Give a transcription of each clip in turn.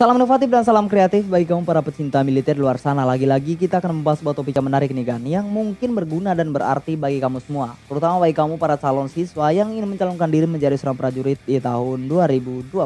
Salam inovatif dan salam kreatif bagi kamu para pecinta militer di luar sana. Lagi-lagi kita akan membahas sebuah topik yang menarik nih kan, yang mungkin berguna dan berarti bagi kamu semua. Terutama bagi kamu para calon siswa yang ingin mencalonkan diri menjadi seorang prajurit di tahun 2022.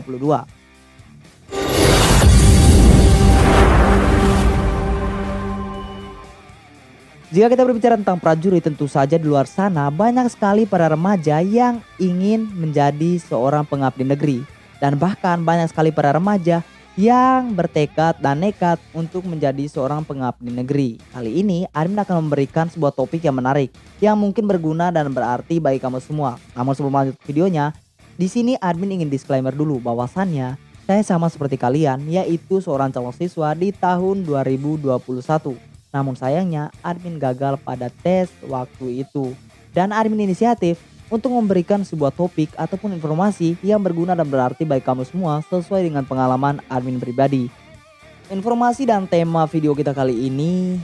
Jika kita berbicara tentang prajurit, tentu saja di luar sana banyak sekali para remaja yang ingin menjadi seorang pengabdi negeri. Dan bahkan banyak sekali para remaja yang bertekad dan nekat untuk menjadi seorang pengabdi negeri. Kali ini admin akan memberikan sebuah topik yang menarik yang mungkin berguna dan berarti bagi kamu semua. Namun sebelum lanjut ke videonya, di sini admin ingin disclaimer dulu bahwasannya saya sama seperti kalian, yaitu seorang calon siswa di tahun 2021. Namun sayangnya admin gagal pada tes waktu itu. Dan admin inisiatif untuk memberikan sebuah topik ataupun informasi yang berguna dan berarti bagi kamu semua sesuai dengan pengalaman admin pribadi. Informasi dan tema video kita kali ini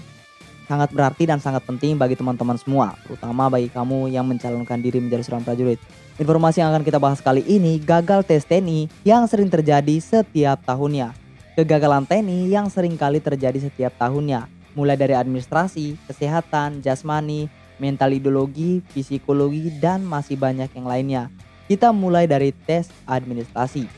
sangat berarti dan sangat penting bagi teman-teman semua, terutama bagi kamu yang mencalonkan diri menjadi seorang prajurit. Informasi yang akan kita bahas kali ini gagal tes TNI yang sering terjadi setiap tahunnya. Kegagalan TNI yang sering kali terjadi setiap tahunnya. Mulai dari administrasi, kesehatan, jasmani, mental ideologi, psikologi, dan masih banyak yang lainnya. Kita mulai dari tes administrasi.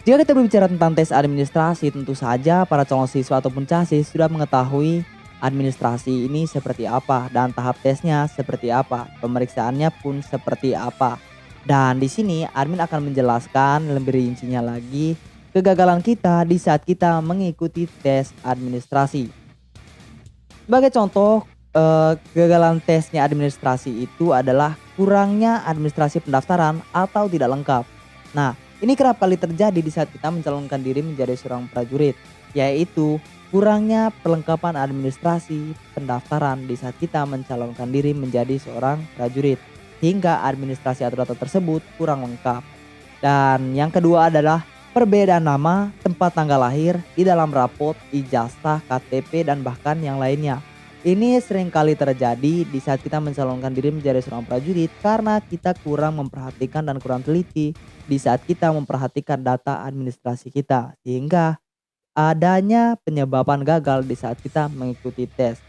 Jika kita berbicara tentang tes administrasi, tentu saja para calon siswa ataupun casis sudah mengetahui administrasi ini seperti apa dan tahap tesnya seperti apa, pemeriksaannya pun seperti apa. Dan di sini admin akan menjelaskan lebih rincinya lagi kegagalan kita di saat kita mengikuti tes administrasi. Sebagai contoh, kegagalan tesnya administrasi itu adalah kurangnya administrasi pendaftaran atau tidak lengkap. Nah, ini kerap kali terjadi di saat kita mencalonkan diri menjadi seorang prajurit, yaitu kurangnya perlengkapan administrasi pendaftaran di saat kita mencalonkan diri menjadi seorang prajurit, hingga administrasi atau data tersebut kurang lengkap. Dan yang kedua adalah perbedaan nama, tempat tanggal lahir di dalam rapot, ijazah, KTP, dan bahkan yang lainnya. Ini sering kali terjadi di saat kita mencalonkan diri menjadi seorang prajurit karena kita kurang memperhatikan dan kurang teliti di saat kita memperhatikan data administrasi kita. Sehingga adanya penyebaban gagal di saat kita mengikuti tes.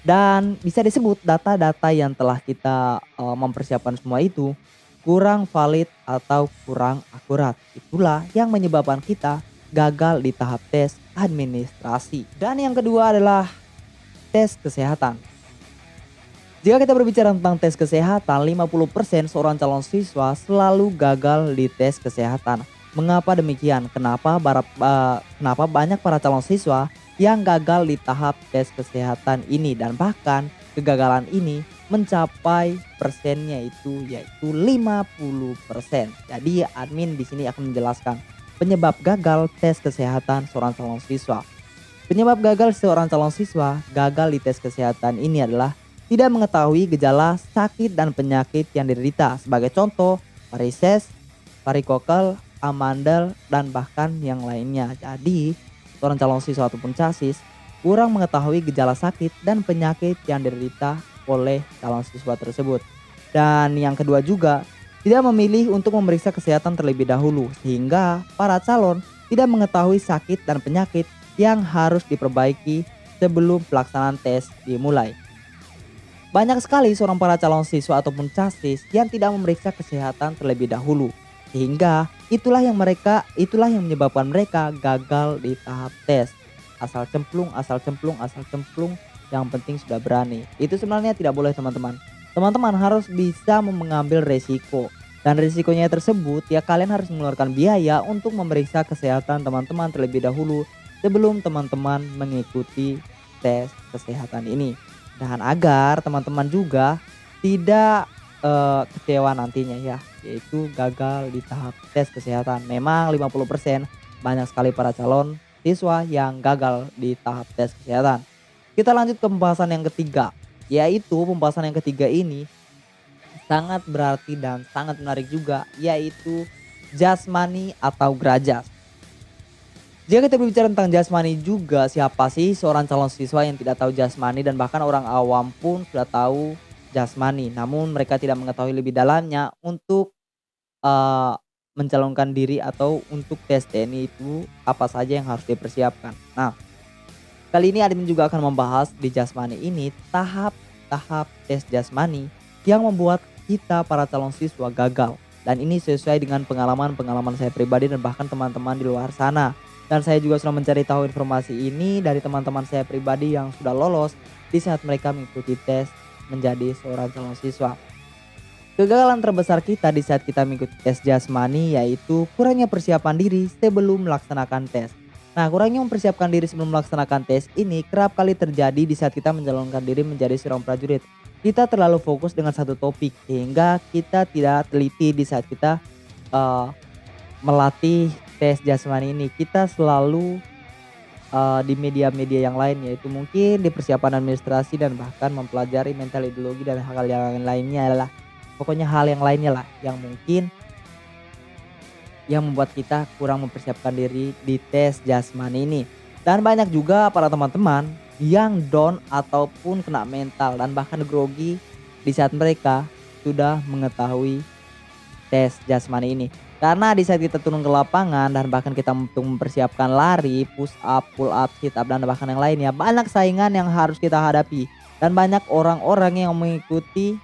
Dan bisa disebut data-data yang telah kita mempersiapkan semua itu kurang valid atau kurang akurat. Itulah yang menyebabkan kita gagal di tahap tes administrasi. Dan yang kedua adalah tes kesehatan. Jika kita berbicara tentang tes kesehatan, 50% seorang calon siswa selalu gagal di tes kesehatan. Mengapa demikian? Kenapa banyak para calon siswa yang gagal di tahap tes kesehatan ini, dan bahkan kegagalan ini mencapai persennya itu yaitu 50%. Jadi admin di sini akan menjelaskan penyebab gagal tes kesehatan seorang calon siswa. Penyebab gagal seorang calon siswa gagal di tes kesehatan ini adalah tidak mengetahui gejala sakit dan penyakit yang diderita. Sebagai contoh, varises, varikokel, amandel, dan bahkan yang lainnya. Jadi seorang calon siswa ataupun casis kurang mengetahui gejala sakit dan penyakit yang diderita oleh calon siswa tersebut. Dan yang kedua juga, tidak memilih untuk memeriksa kesehatan terlebih dahulu, sehingga para calon tidak mengetahui sakit dan penyakit yang harus diperbaiki sebelum pelaksanaan tes dimulai. Banyak sekali seorang para calon siswa ataupun casis yang tidak memeriksa kesehatan terlebih dahulu, sehingga itulah yang menyebabkan mereka gagal di tahap tes. Asal cemplung, yang penting sudah berani. Itu sebenarnya tidak boleh teman-teman. Teman-teman harus bisa mengambil resiko. Dan resikonya tersebut ya kalian harus mengeluarkan biaya untuk memeriksa kesehatan teman-teman terlebih dahulu sebelum teman-teman mengikuti tes kesehatan ini. Dan agar teman-teman juga tidak kecewa nantinya ya, yaitu gagal di tahap tes kesehatan. Memang 50% banyak sekali para calon siswa yang gagal di tahap tes kesehatan. Kita lanjut ke pembahasan yang ketiga, yaitu pembahasan yang ketiga ini sangat berarti dan sangat menarik juga, yaitu jasmani atau grajat. Jika kita berbicara tentang jasmani juga, siapa sih seorang calon siswa yang tidak tahu jasmani, dan bahkan orang awam pun sudah tahu jasmani. Namun mereka tidak mengetahui lebih dalamnya untuk mencalonkan diri atau untuk tes TNI itu apa saja yang harus dipersiapkan. Nah, kali ini admin juga akan membahas di Jasmani ini tahap-tahap tes Jasmani yang membuat kita para calon siswa gagal. Dan ini sesuai dengan pengalaman-pengalaman saya pribadi dan bahkan teman-teman di luar sana. Dan saya juga sudah mencari tahu informasi ini dari teman-teman saya pribadi yang sudah lolos di saat mereka mengikuti tes menjadi seorang calon siswa. Kegagalan terbesar kita di saat kita mengikuti tes Jasmani yaitu kurangnya persiapan diri sebelum melaksanakan tes. Nah, kurangnya mempersiapkan diri sebelum melaksanakan tes ini kerap kali terjadi di saat kita mencalonkan diri menjadi seorang prajurit. Kita terlalu fokus dengan satu topik hingga kita tidak teliti di saat kita melatih tes Jasmani ini. Kita selalu di media-media yang lain, yaitu mungkin di persiapan administrasi dan bahkan mempelajari mental ideologi dan hal yang lainnya lah. Pokoknya hal yang lainnya lah yang mungkin yang membuat kita kurang mempersiapkan diri di tes Jasmani ini. Dan banyak juga para teman-teman yang down ataupun kena mental dan bahkan grogi di saat mereka sudah mengetahui tes Jasmani ini. Karena di saat kita turun ke lapangan dan bahkan kita untuk mempersiapkan lari, push up, pull up, sit up dan bahkan yang lainnya, banyak saingan yang harus kita hadapi dan banyak orang-orang yang mengikuti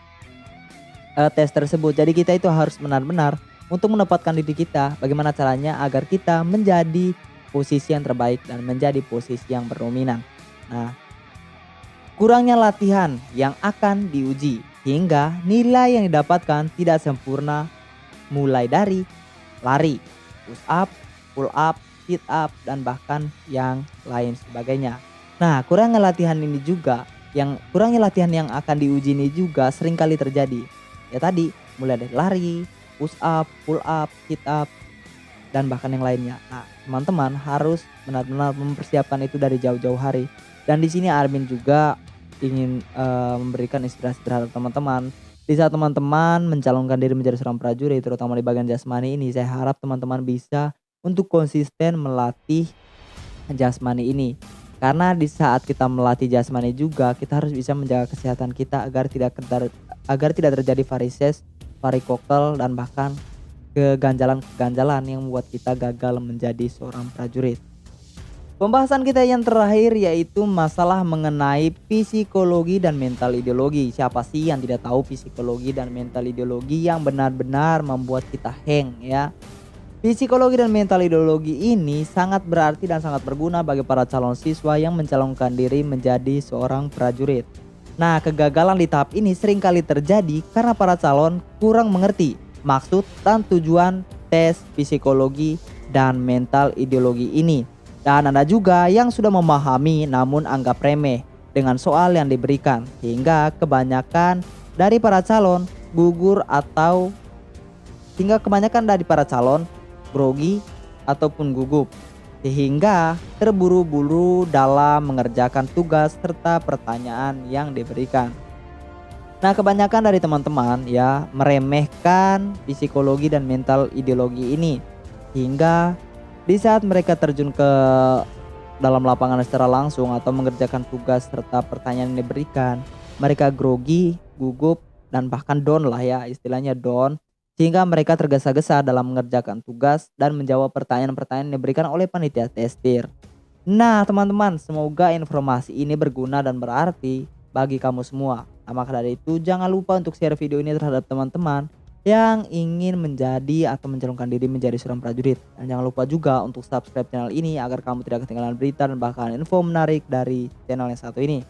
tes tersebut. Jadi kita itu harus benar-benar untuk mendapatkan diri kita bagaimana caranya agar kita menjadi posisi yang terbaik dan menjadi posisi yang berdominan. Nah, kurangnya latihan yang akan diuji hingga nilai yang didapatkan tidak sempurna mulai dari lari, push up, pull up, sit up dan bahkan yang lain sebagainya. Nah, kurangnya latihan yang akan diuji ini juga seringkali terjadi. Ya tadi, mulai dari lari, push up, pull up, sit up dan bahkan yang lainnya. Nah, teman-teman harus benar-benar mempersiapkan itu dari jauh-jauh hari. Dan di sini admin juga ingin memberikan inspirasi terhadap teman-teman. Di saat teman-teman mencalonkan diri menjadi seorang prajurit terutama di bagian Jasmani ini, saya harap teman-teman bisa untuk konsisten melatih Jasmani ini. Karena di saat kita melatih Jasmani juga kita harus bisa menjaga kesehatan kita agar tidak terjadi varises, varikokel dan bahkan keganjalan-keganjalan yang membuat kita gagal menjadi seorang prajurit. Pembahasan kita yang terakhir yaitu masalah mengenai psikologi dan mental ideologi. Siapa sih yang tidak tahu psikologi dan mental ideologi yang benar-benar membuat kita hang ya. Psikologi dan mental ideologi ini sangat berarti dan sangat berguna bagi para calon siswa yang mencalonkan diri menjadi seorang prajurit. Nah, kegagalan di tahap ini seringkali terjadi karena para calon kurang mengerti maksud dan tujuan tes psikologi dan mental ideologi ini. Dan ada juga yang sudah memahami namun anggap remeh dengan soal yang diberikan hingga kebanyakan dari para calon grogi ataupun gugup sehingga terburu-buru dalam mengerjakan tugas serta pertanyaan yang diberikan. Nah, kebanyakan dari teman-teman ya meremehkan psikologi dan mental ideologi ini hingga di saat mereka terjun ke dalam lapangan secara langsung atau mengerjakan tugas serta pertanyaan yang diberikan, mereka grogi, gugup dan bahkan down lah ya, istilahnya down, sehingga mereka tergesa-gesa dalam mengerjakan tugas dan menjawab pertanyaan-pertanyaan yang diberikan oleh panitia testir. Nah, teman-teman, semoga informasi ini berguna dan berarti bagi kamu semua. Nah, maka dari itu jangan lupa untuk share video ini terhadap teman-teman yang ingin menjadi atau mencalonkan diri menjadi seorang prajurit. Dan jangan lupa juga untuk subscribe channel ini agar kamu tidak ketinggalan berita dan bahkan info menarik dari channel yang satu ini.